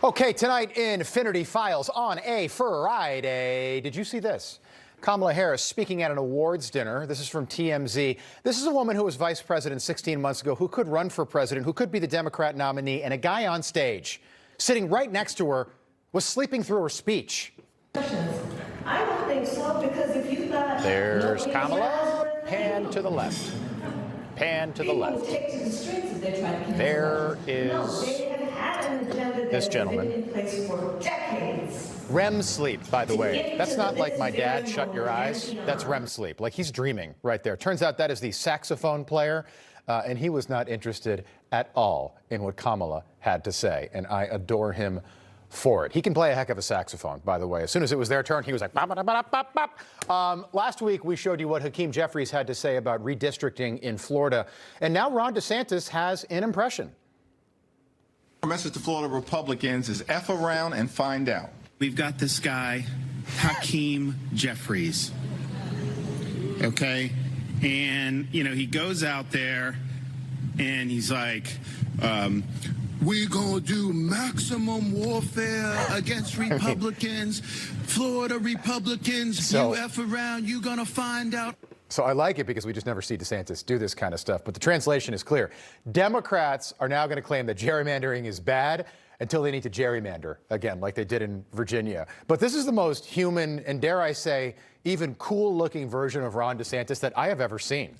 Okay, tonight in Finnerty Files on a Friday. Did you see this? Kamala Harris speaking at an awards dinner. This is from TMZ. This is a woman who was vice president 16 months ago, who could run for president, who could be the Democrat nominee, and a guy on stage sitting right next to her was sleeping through her speech. I don't think so, because if you got... There's Kamala. Pan to the left. Pan to the left. There is this gentleman. REM sleep, by the way. That's not like my dad, shut your eyes. That's REM sleep. Like he's dreaming right there. Turns out that is the saxophone player, and he was not interested at all in what Kamala had to say, and I adore him for it. He can play a heck of a saxophone, by the way. As soon as it was their turn, he was like, bop, bop, bop, bop, bop. Last week, we showed you what Hakeem Jeffries had to say about redistricting in Florida, and now Ron DeSantis has an impression. Our message to Florida Republicans is F around and find out. We've got this guy, Hakeem Jeffries, okay? And, you know, he goes out there and he's like, we're going to do maximum warfare against Republicans, Florida Republicans, you F around, you're going to find out. So I like it because we just never see DeSantis do this kind of stuff. But the translation is clear. Democrats are now going to claim that gerrymandering is bad until they need to gerrymander again, like they did in Virginia. But this is the most human and, dare I say, even cool-looking version of Ron DeSantis that I have ever seen.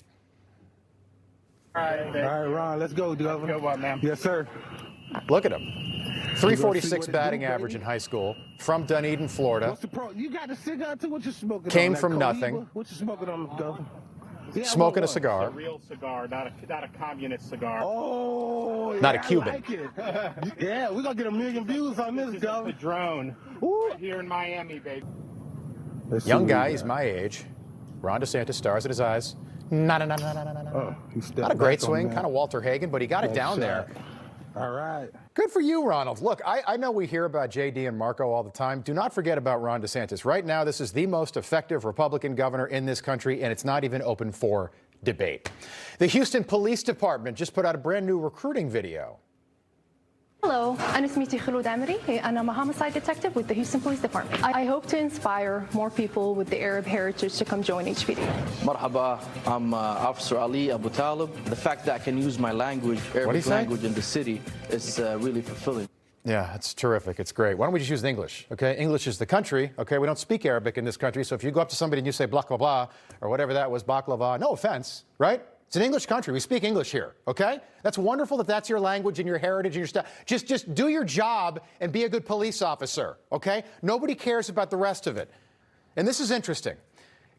All right, Ron, let's go, Governor. Let's go, man. Yes, sir. Look at him. 346 batting average in high school, from Dunedin, Florida. What's the pro? You got a cigar too? What you smoking? Came on, from nothing. What you smoking on, Governor? Yeah, smoking a cigar. It's a real cigar, not a communist cigar. Oh, yeah, not a Cuban. I like it. Yeah, we're going to get 1 million views on this, Governor. The drone. Right here in Miami, baby. Young guy, he's my age. Ron DeSantis, stars in his eyes. Not a great swing, kind of Walter Hagen, but he got it down there. All right. Good for you, Ronald. Look, I know we hear about JD and Marco all the time. Do not forget about Ron DeSantis. Right now, this is the most effective Republican governor in this country, and it's not even open for debate. The Houston Police Department just put out a brand new recruiting video. Hello, أنا اسمي خلود عمري. I'm a homicide detective with the Houston Police Department. I hope to inspire more people with the Arab heritage to come join HPD. Marhaba, I'm Officer Ali Abu Talib. The fact that I can use my language, Arabic language in the city, is really fulfilling. Yeah, it's terrific. It's great. Why don't we just use English, okay? English is the country, okay? We don't speak Arabic in this country, so if you go up to somebody and you say blah, blah, blah, or whatever that was, baklava, no offense, right? It's an English country. We speak English here, okay? That's wonderful that that's your language and your heritage and your stuff. Just do your job and be a good police officer, okay? Nobody cares about the rest of it. And this is interesting.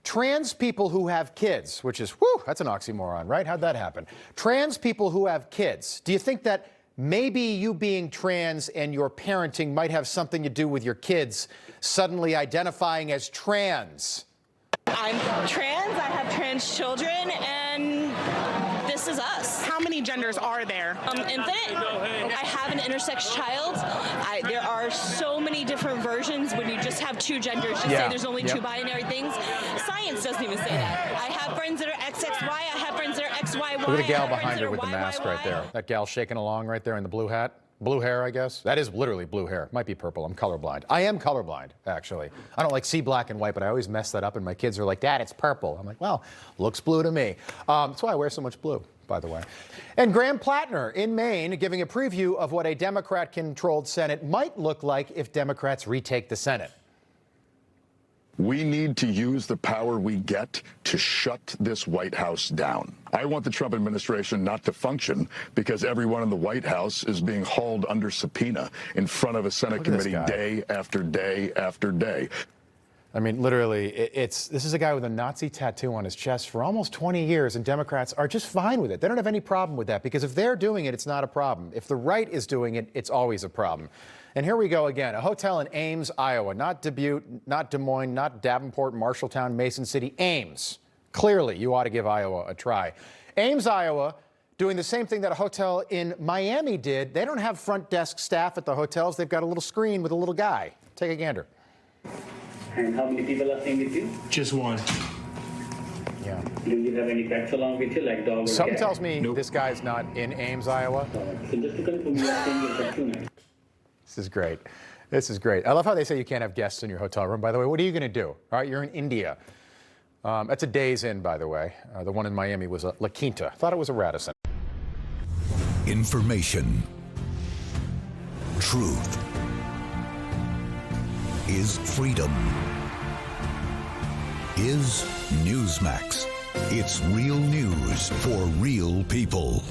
Trans people who have kids, which is, whew, that's an oxymoron, right? How'd that happen? Trans people who have kids, do you think that maybe you being trans and your parenting might have something to do with your kids suddenly identifying as trans? I'm trans, I have trans children, and this is us. How many genders are there? Infinite. I have an intersex child. There are so many different versions when you just have two genders. Just say there's only two binary things. Science doesn't even say that. I have friends that are XXY, I have friends that are XYY. Look at the gal behind her with the mask right there. That gal shaking along right there in the blue hat. Blue hair, I guess. That is literally blue hair. Might be purple. I'm colorblind. I am colorblind, actually. I don't like see black and white, but I always mess that up, and my kids are like, Dad, it's purple. I'm like, well, looks blue to me. That's why I wear so much blue, by the way. And Graham Plattner in Maine giving a preview of what a Democrat-controlled Senate might look like if Democrats retake the Senate. We need to use the power we get to shut this White House down. I want the Trump administration not to function because everyone in the White House is being hauled under subpoena in front of a Senate committee day after day after day. I mean, literally, this is a guy with a Nazi tattoo on his chest for almost 20 years, and Democrats are just fine with it. They don't have any problem with that, because if they're doing it, it's not a problem. If the right is doing it, it's always a problem. And here we go again. A hotel in Ames, Iowa. Not Dubuque, not Des Moines, not Davenport, Marshalltown, Mason City. Ames. Clearly, you ought to give Iowa a try. Ames, Iowa, doing the same thing that a hotel in Miami did. They don't have front desk staff at the hotels. They've got a little screen with a little guy. Take a gander. And how many people are staying with you? Just one. Yeah. Do you have any pets along with you, like dog or Something cat? tells me this guy's not in Ames, Iowa. So just to confirm, you are staying with pet tonight. This is great. This is great. I love how they say you can't have guests in your hotel room. By the way, what are you going to do? All right, you're in India. That's a Days Inn, by the way. The one in Miami was a La Quinta. I thought it was a Radisson. Information. Truth is freedom. Is Newsmax. It's real news for real people.